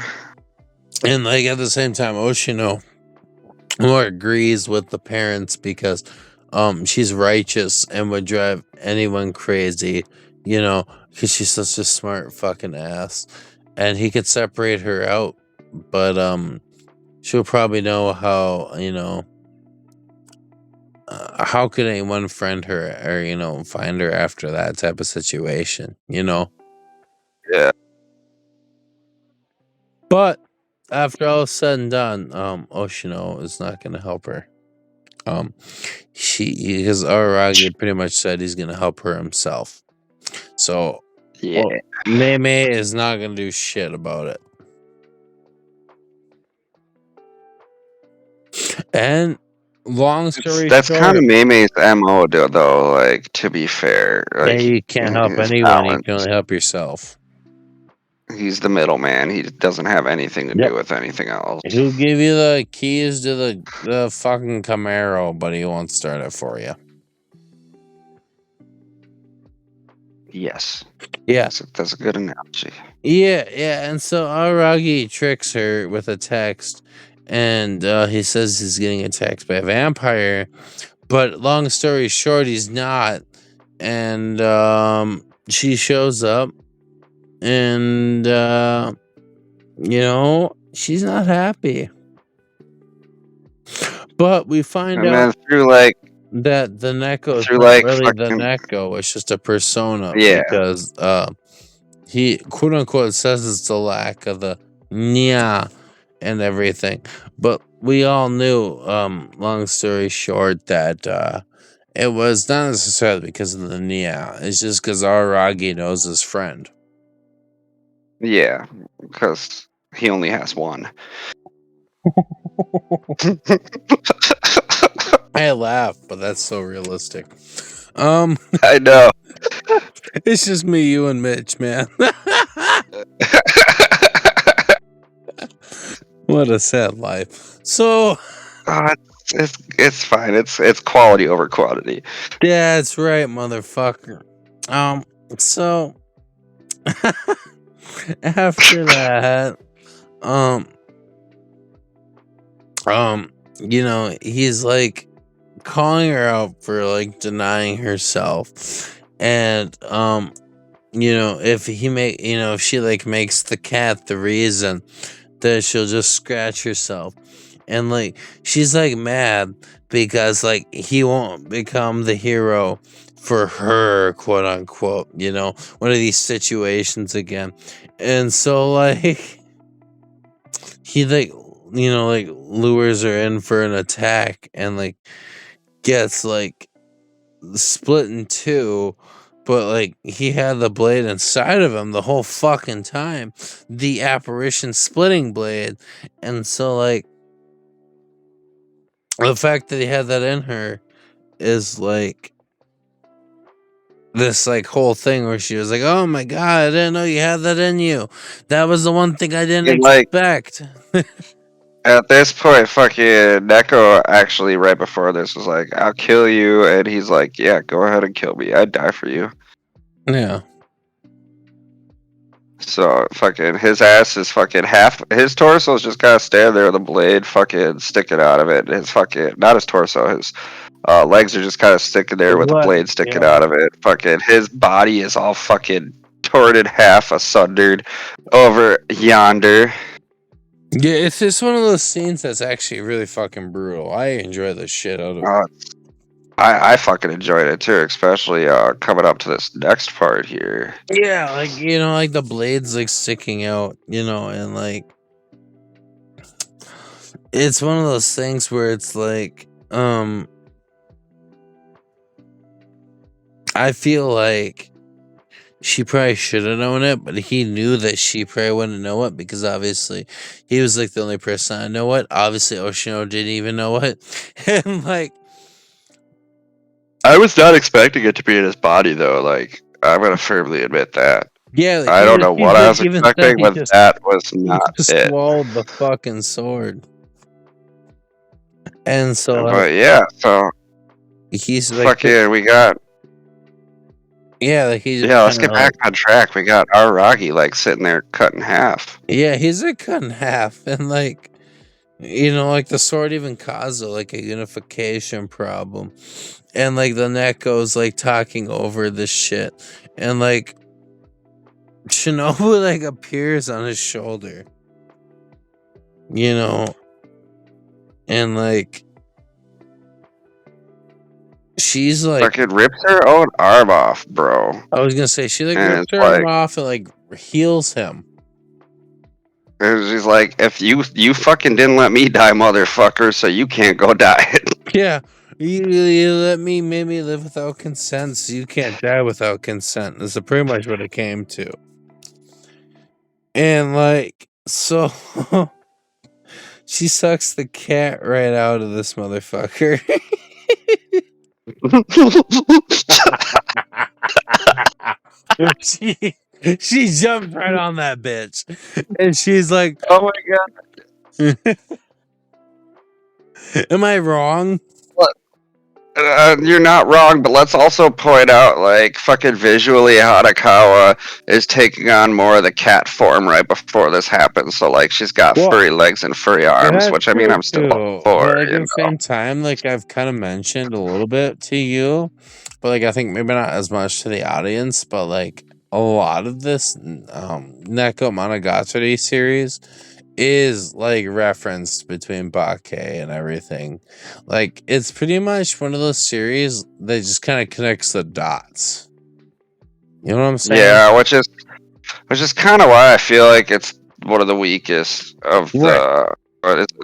and like at the same time, Oshino more agrees with the parents because she's righteous and would drive anyone crazy, because she's such a smart fucking ass, and he could separate her out, but she'll probably know how could anyone friend her or find her after that type of situation. Yeah. But after all is said and done, Oshino is not going to help her. Um, because Araragi pretty much said he's gonna help her himself. So, Yeah. Mei is not gonna do shit about it. And long story That's kind short, of Mei's MO though, like to be fair. yeah, Like you can't help he's anyone. You can balanced. only help yourself. He's the middleman. He doesn't have anything to Yep. do with anything else. He'll give you the keys to the fucking Camaro, but he won't start it for you. Yes. Yeah. That's a good analogy. Yeah, and so Aragi tricks her with a text, and he says he's getting attacked by a vampire, but long story short, he's not, and she shows up, and she's not happy, but we find And out then through like that the Neko is through not like really the fucking Neko, it's just a persona, yeah. because he quote unquote says it's the lack of the nya and everything. But we all knew, long story short, that it was not necessarily because of the nya. It's just because Aragi knows his friend. Yeah. Because he only has one. I laugh, but that's so realistic. I know. It's just me, you, and Mitch, man. What a sad life. So It's fine. It's quality over quantity. that's right, motherfucker. So after that, um, he's like calling her out for like denying herself, and if if she like makes the cat the reason, then she'll just scratch herself. And like she's like mad because like he won't become the hero for her, quote unquote, one of these situations again. And so like he like like lures her in for an attack and like gets like split in two, but like he had the blade inside of him the whole fucking time, the apparition splitting blade. And so like the fact that he had that in her is like this like whole thing where she was like, oh my god, I didn't know you had that in you. That was the one thing I didn't And, like, expect. at this point, fucking Neko actually right before this was like, "I'll kill you," and he's like, "Yeah, go ahead and kill me. I'd die for you." Yeah. So fucking his ass is fucking half. His torso is just gotta stand there with a blade fucking sticking out of it. His fucking not his torso. His legs are just kind of sticking there with the What? blade sticking Yeah. out of it. Fucking his body is all fucking torn in half, asunder over yonder. Yeah, it's just one of those scenes that's actually really fucking brutal. I enjoy the shit out of it. I fucking enjoyed it too, especially coming up to this next part here. Yeah, like like the blades like sticking out, and like it's one of those things where it's like I feel like she probably should have known it, but he knew that she probably wouldn't know it because obviously he was like the only person I know it. Obviously Oshino didn't even know it. And like I was not expecting it to be in his body though. Like I'm gonna firmly admit that. yeah, I don't know what I was even said expecting, but that was not just it. swallowed the fucking sword. And so like, But yeah, so he's like fucking we got like he's let's get back on track. We got Aragi like sitting there cut in half. Yeah, he's like cut in half, and like like the sword even caused like a unification problem, and like the Neko's like talking over this shit, and like Shinobu like appears on his shoulder, and like she's like Fucking rips her own arm off, bro. I was gonna say she like And rips it's her arm like- off and like heals him. And she's like, if you fucking didn't let me die, motherfucker, so you can't go die. Yeah, you let me made me live without consent, so you can't die without consent. This is pretty much what it came to. And like, so she sucks the cat right out of this motherfucker. she jumped right on that bitch, and she's like, Oh my god. am I wrong? You're not wrong, but let's also point out, like, fucking visually, Hanakawa is taking on more of the cat form right before this happens. So, like, she's got furry legs and furry arms, which I mean, I'm still up for. But like, at the same time, like I've kind of mentioned a little bit to you, but like I think maybe not as much to the audience, but like a lot of this Nekomonogatari series is like referenced between Bake and everything. Like it's pretty much one of those series that just kind of connects the dots. You know what I'm saying? Yeah, which is kind of why I feel like it's one of the weakest of the.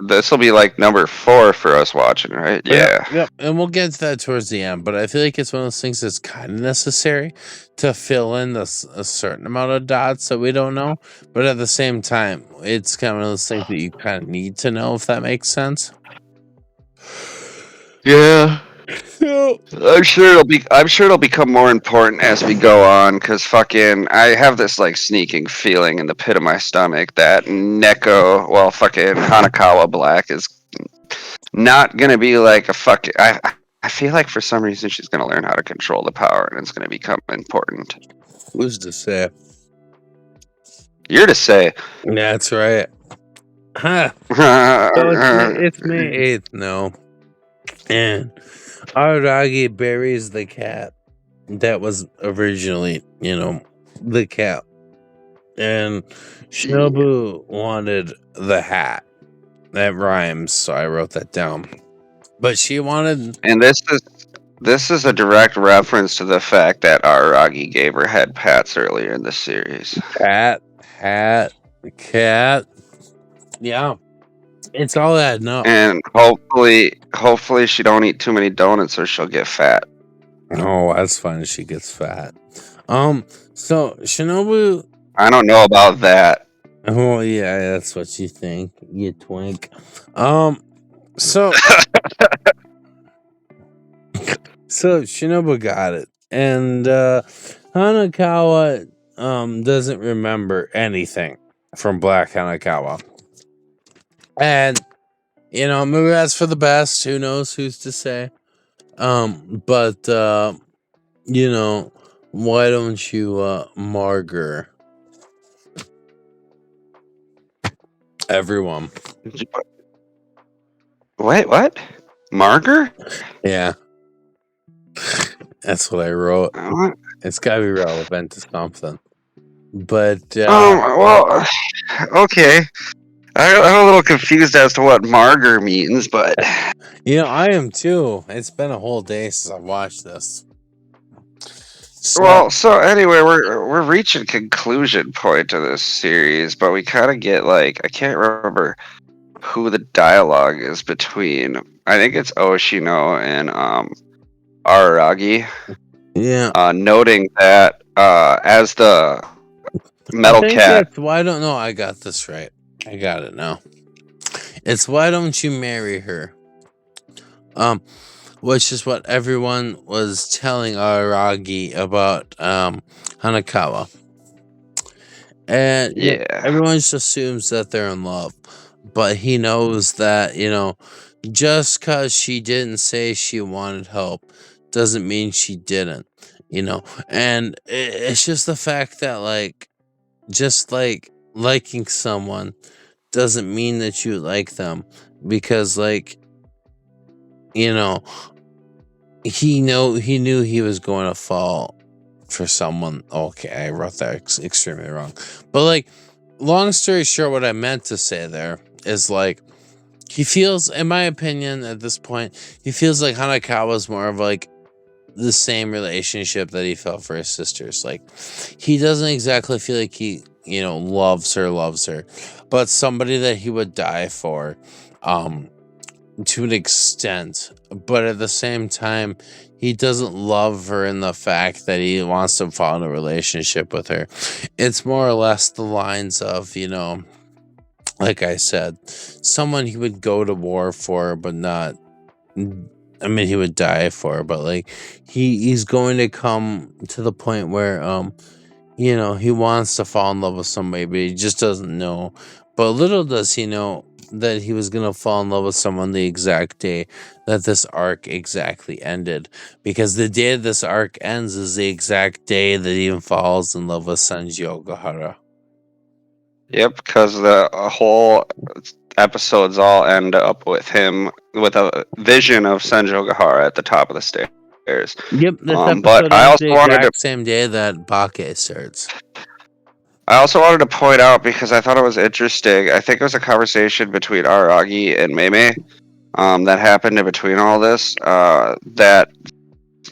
This will be like number 4 for us watching, right? Yeah. Yep. And we'll get to that towards the end, but I feel like it's one of those things that's kind of necessary to fill in a certain amount of dots that we don't know. But at the same time, it's kind of one of those things that you kind of need to know, if that makes sense. Yeah. I'm sure it'll become more important as we go on, because fucking I have this like sneaking feeling in the pit of my stomach that fucking Hanakawa Black is not gonna be like a fucking. I feel like for some reason she's gonna learn how to control the power, and it's gonna become important. Who's to say? You're to say. That's right. Huh. So it's May 8th, no. And Aragi buries the cat that was originally, the cap, and Shinobu wanted the hat. That rhymes, so I wrote that down. But she wanted, And this is a direct reference to the fact that Aragi gave her head pats earlier in the series. hat, cat. Yeah, it's all that. No. And hopefully she don't eat too many donuts or she'll get fat. Oh, that's fine. She gets fat. So Shinobu. I don't know about that. Oh yeah, that's what you think, you twink. So Shinobu got it, and Hanakawa doesn't remember anything from Black Hanakawa, and maybe that's for the best. Who knows? Who's to say? But why don't you marger everyone? Wait, what? Marger? Yeah, that's what I wrote. What? It's gotta be relevant to something. But well, okay. I'm a little confused as to what marger means, but I am too. It's been a whole day since I watched this. So anyway, we're reaching conclusion point of this series, but we kind of get I can't remember who the dialogue is between. I think it's Oshino and Araragi. Yeah. Noting that as the metal cat. Well, I don't know. I got this right. I got it now. It's why don't you marry her? Which is what everyone was telling Araragi about Hanakawa. And everyone just assumes that they're in love. But he knows that, just because she didn't say she wanted help doesn't mean she didn't, And it's just the fact that, just liking someone doesn't mean that you like them. Because, he knew he was going to fall for someone. Okay, I wrote that extremely wrong. But, long story short, what I meant to say there is, he feels, in my opinion, at this point, he feels like Hanakawa is more of, the same relationship that he felt for his sisters. He doesn't exactly feel like he, loves her, but somebody that he would die for, to an extent. But at the same time, he doesn't love her in the fact that he wants to fall in a relationship with her. It's more or less the lines of, like I said, someone he would go to war for, but not, he would die for, but he's going to come to the point where, he wants to fall in love with somebody, but he just doesn't know. But little does he know that he was going to fall in love with someone the exact day that this arc exactly ended. Because the day this arc ends is the exact day that he falls in love with Sanji Ogahara. Yep, because the whole episodes all end up with him with a vision of Sanji Ogahara at the top of the stairs. Yep, this episode but I also wanted to same day that Bake starts. I also wanted to point out, because I thought it was interesting, I think it was a conversation between Aragi and Meimei that happened in between all this, that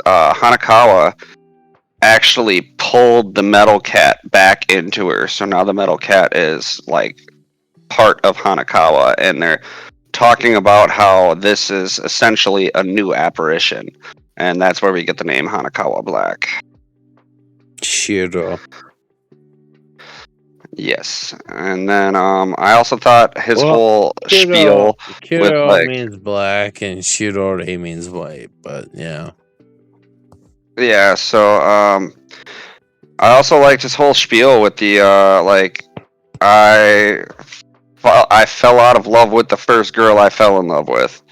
Hanakawa actually pulled the metal cat back into her. So now the metal cat is part of Hanakawa, and they're talking about how this is essentially a new apparition. And that's where we get the name Hanakawa Black. Shiro. Yes, and then I also thought his whole spiel with means black and Shirore means white, but yeah. Yeah, so I also liked his whole spiel with the I fell out of love with the first girl I fell in love with.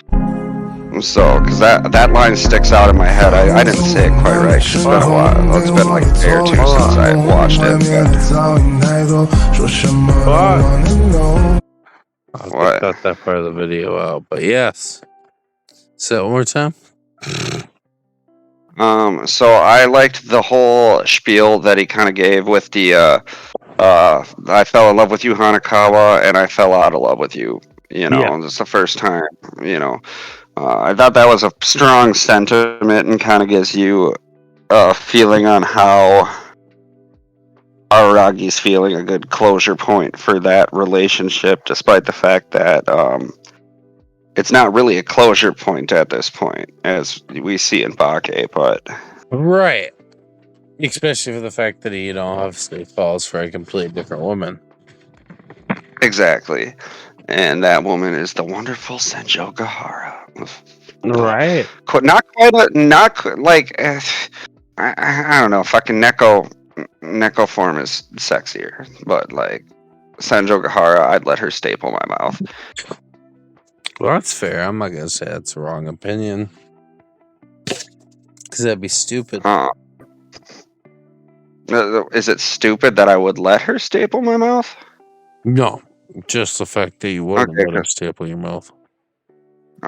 So, because that line sticks out in my head. I didn't say it quite right. It's been a while. It's been like a day or two since I watched it. I'll cut that part of the video out. But yes. So one more time. So I liked the whole spiel that he kind of gave with the I fell in love with you, Hanakawa, and I fell out of love with you. You Yeah. know, it's the first time. You know, I thought that was a strong sentiment and kind of gives you a feeling on how Aragi's feeling, a good closure point for that relationship, despite the fact that it's not really a closure point at this point, as we see in Bake, but Right. Especially for the fact that he, obviously falls for a completely different woman. exactly. And that woman is the wonderful Senjo Gahara. Right. Not quite a, not qu- like, I don't know, fucking Neko form is sexier, but like, Senjo Gahara, I'd let her staple my mouth. Well, that's fair. I'm not gonna say that's a wrong opinion, because that'd be stupid. Is it stupid that I would let her staple my mouth? No, just the fact that you wouldn't Okay, let her staple your mouth.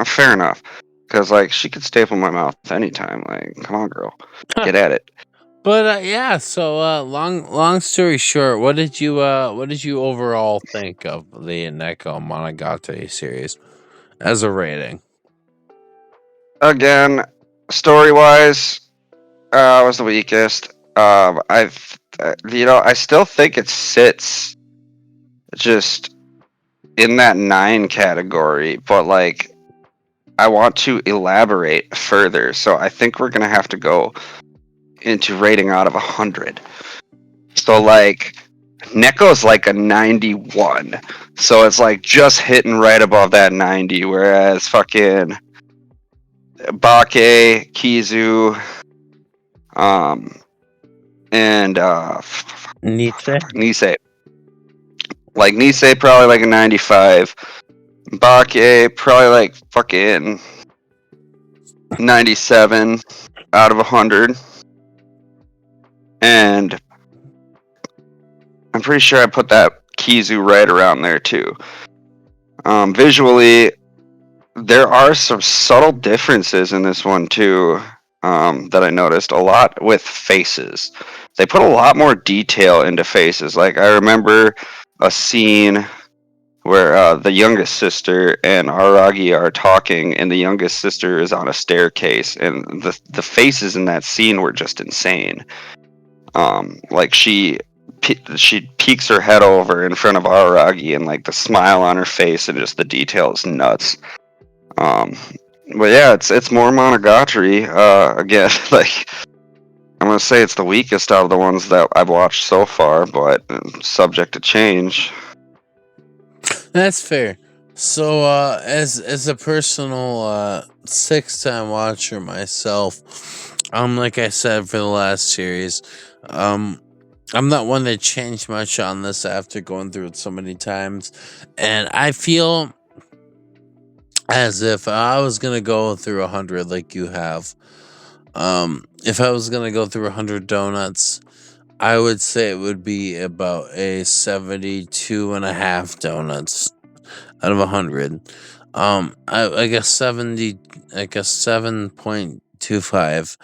fair enough. Because like she could staple my mouth anytime. Like, come on, girl, get at it. But yeah, so long story short, what did you overall think of the Nekomonogatari series as a rating? Again, story wise, was the weakest. I still think it sits just in that 9 category, but like I want to elaborate further, so I think we're gonna have to go into rating out of 100. So like Neko's like a 91, so it's like just hitting right above that 90, whereas fucking Bake, Kizu, and Nietzsche? Nisei. Like Nisei probably like a 95. Bake probably like fucking 97 out of 100. And I'm pretty sure I put that Kizu right around there too. Visually, there are some subtle differences in this one too, that I noticed a lot with faces. They put a lot more detail into faces. Like I remember a scene where the youngest sister and Aragi are talking, and the youngest sister is on a staircase, and the faces in that scene were just insane. Like she peeks her head over in front of Aragi, and like the smile on her face and just the details nuts. But yeah, it's more Monogatari. Again, like I'm gonna say it's the weakest out of the ones that I've watched so far, but subject to change. That's fair. So, as a personal 6-time watcher myself, like I said for the last series, I'm not one that changed much on this after going through it so many times, and I feel as if I was gonna go through 100 like you have. If I was gonna go through 100 donuts, I would say it would be about a 72.5 donuts out of 100. I guess 70. I guess 7.25.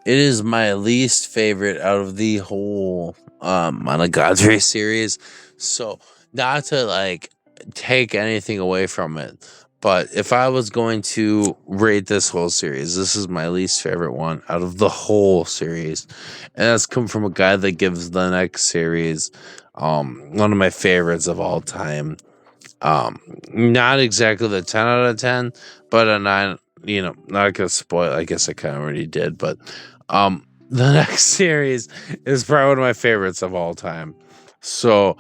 It is my least favorite out of the whole Monogatari series. So not to like take anything away from it, but if I was going to rate this whole series, this is my least favorite one out of the whole series, and that's come from a guy that gives the next series one of my favorites of all time. Not exactly the 10 out of 10, but a 9. Not gonna spoil. I guess I kind of already did, but the next series is probably one of my favorites of all time. So,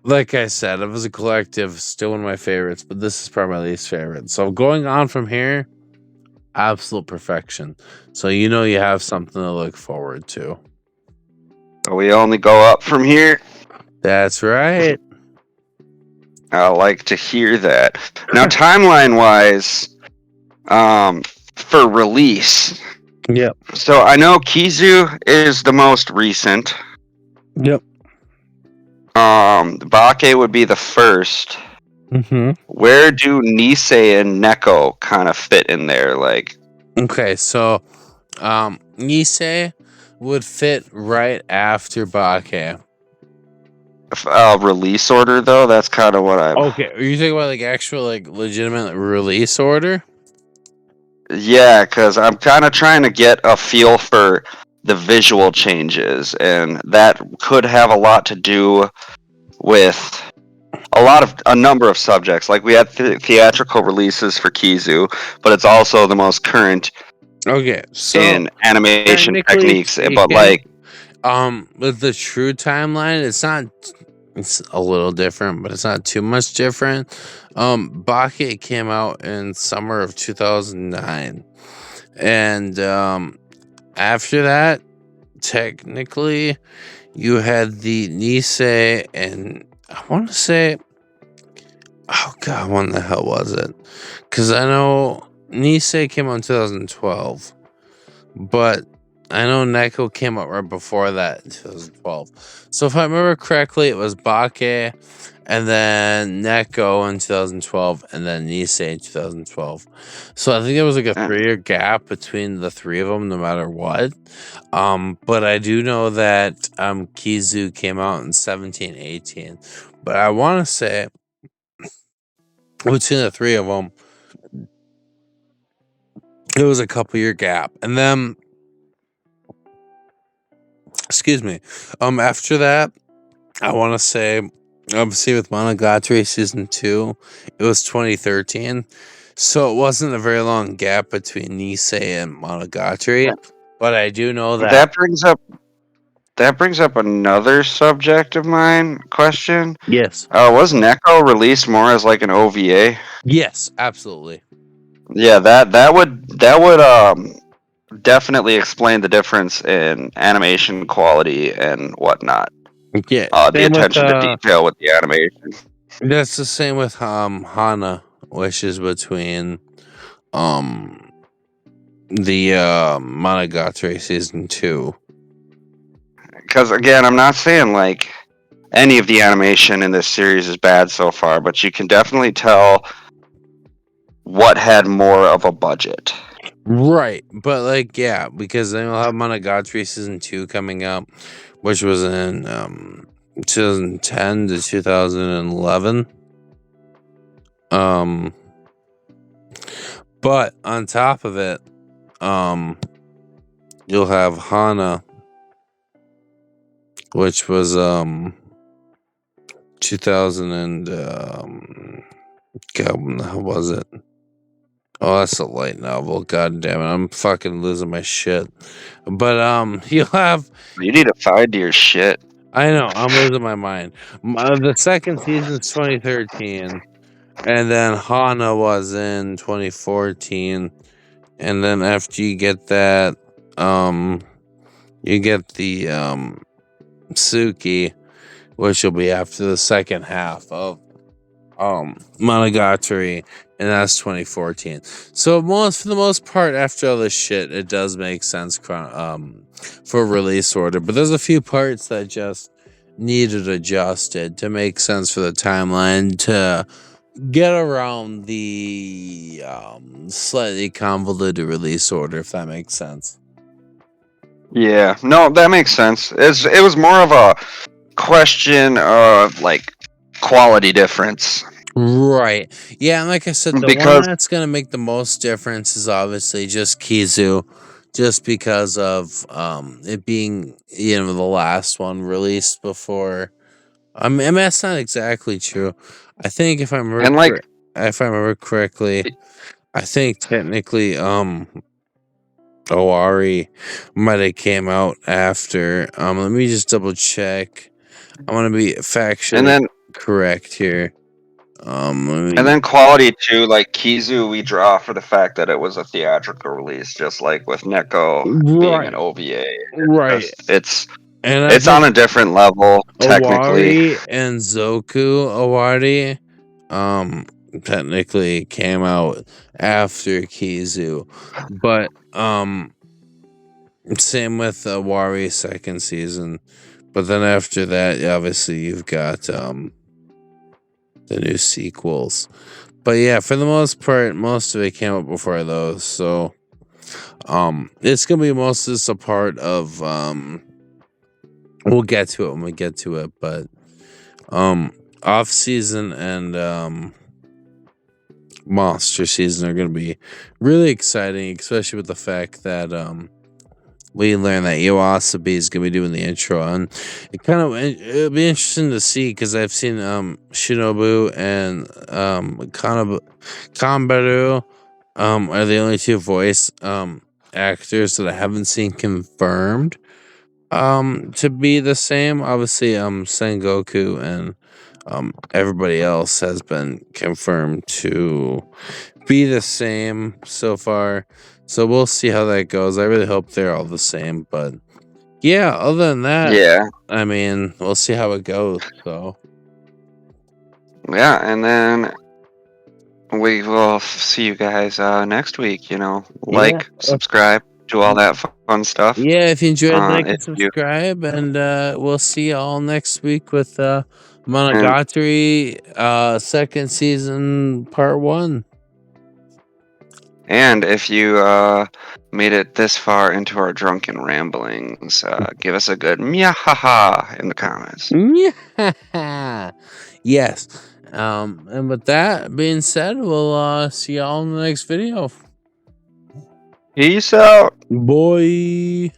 like I said, it was a collective, still one of my favorites, but this is probably my least favorite. So, going on from here, absolute perfection. So, you have something to look forward to. We only go up from here. That's right. I like to hear that. Now, timeline wise, for release. Yep. So I know Kizu is the most recent. Yep. Bake would be the first. Mm-hmm. Where do Nisei and Neko kind of fit in there? Like, Okay, so Nisei would fit right after Bake. Release order though, that's kind of what I'm. Okay, are you talking about like actual like legitimate release order? Yeah, because I'm kind of trying to get a feel for the visual changes, and that could have a lot to do with a number of subjects. Like we had theatrical releases for Kizu, but it's also the most current Okay, so in animation technically techniques. But speaking, like, with the true timeline, it's not. It's a little different, but it's not too much different. Bake came out in summer of 2009, and after that, technically, you had the Nisei, and I want to say, oh god, when the hell was it? Because I know Nisei came out in 2012, but I know Neko came out right before that in 2012. So if I remember correctly, it was Bake, and then Neko in 2012, and then Nisei in 2012. So I think there was like a 3-year gap between the three of them, no matter what. But I do know that Kizu came out in 17-18. But I want to say between the three of them, it was a couple-year gap, and then excuse me. After that, I want to say, obviously, with Monogatari season 2, it was 2013. So it wasn't a very long gap between Nisei and Monogatari. But I do know that. that brings up another subject of mine question. Yes. Was Neko released more as like an OVA? Yes, absolutely. Yeah, that would definitely explain the difference in animation quality and whatnot. Yeah. The attention to detail with the animation. That's the same with Hana, which is between the Monogatari season 2. Because again, I'm not saying like any of the animation in this series is bad so far, but you can definitely tell what had more of a budget. Right, but like yeah, because then we'll have Monogatari season 2 coming out, which was in 2010 to 2011. But on top of it, you'll have Hana, which was 2000 and God, when the hell was it? Oh, that's a light novel. God damn it, I'm fucking losing my shit. But you'll have. You need to find your shit. I know, I'm losing my mind. The second season's 2013, and then Hana was in 2014, and then after you get that, you get the Suki, which will be after the second half of Monogatari, and that's 2014. So for the most part, after all this shit, it does make sense for release order. But there's a few parts that just needed adjusted to make sense for the timeline to get around the slightly convoluted release order, if that makes sense. Yeah, no, that makes sense. It was more of a question of like quality difference. Right. Yeah, and like I said, the one that's going to make the most difference is obviously just Kizu, just because of it being, the last one released before. I mean, that's not exactly true. I think if I remember correctly, I think technically Owari might have came out after. Let me just double check. I want to be factually correct here. And then quality too, like Kizu, we draw for the fact that it was a theatrical release, just like with Neko being an OVA. Right. It's on a different level, technically. Owari and Zoku Owari, technically came out after Kizu, but same with Owari's second season. But then after that, obviously you've got the new sequels. But yeah, for the most part, most of it came out before those. So It's gonna be mostly just a part of we'll get to it when we get to it, but off season and monster season are gonna be really exciting, especially with the fact that we learned that Iwasabi is gonna be doing the intro, and it'll be interesting to see because I've seen Shinobu and Kanbaru are the only two voice actors that I haven't seen confirmed to be the same. Obviously Sengoku and everybody else has been confirmed to be the same so far. So we'll see how that goes. I really hope they're all the same, but yeah, other than that, Yeah. I mean, we'll see how it goes. So Yeah, and then we will see you guys next week. Like, subscribe, do all that fun stuff. yeah, if you enjoyed, like and if you subscribe, and we'll see you all next week with Monogatari second season part 1. and if you made it this far into our drunken ramblings, give us a good meow in the comments. Yeah. Yes. And with that being said, we'll see y'all in the next video. Peace out. Boy.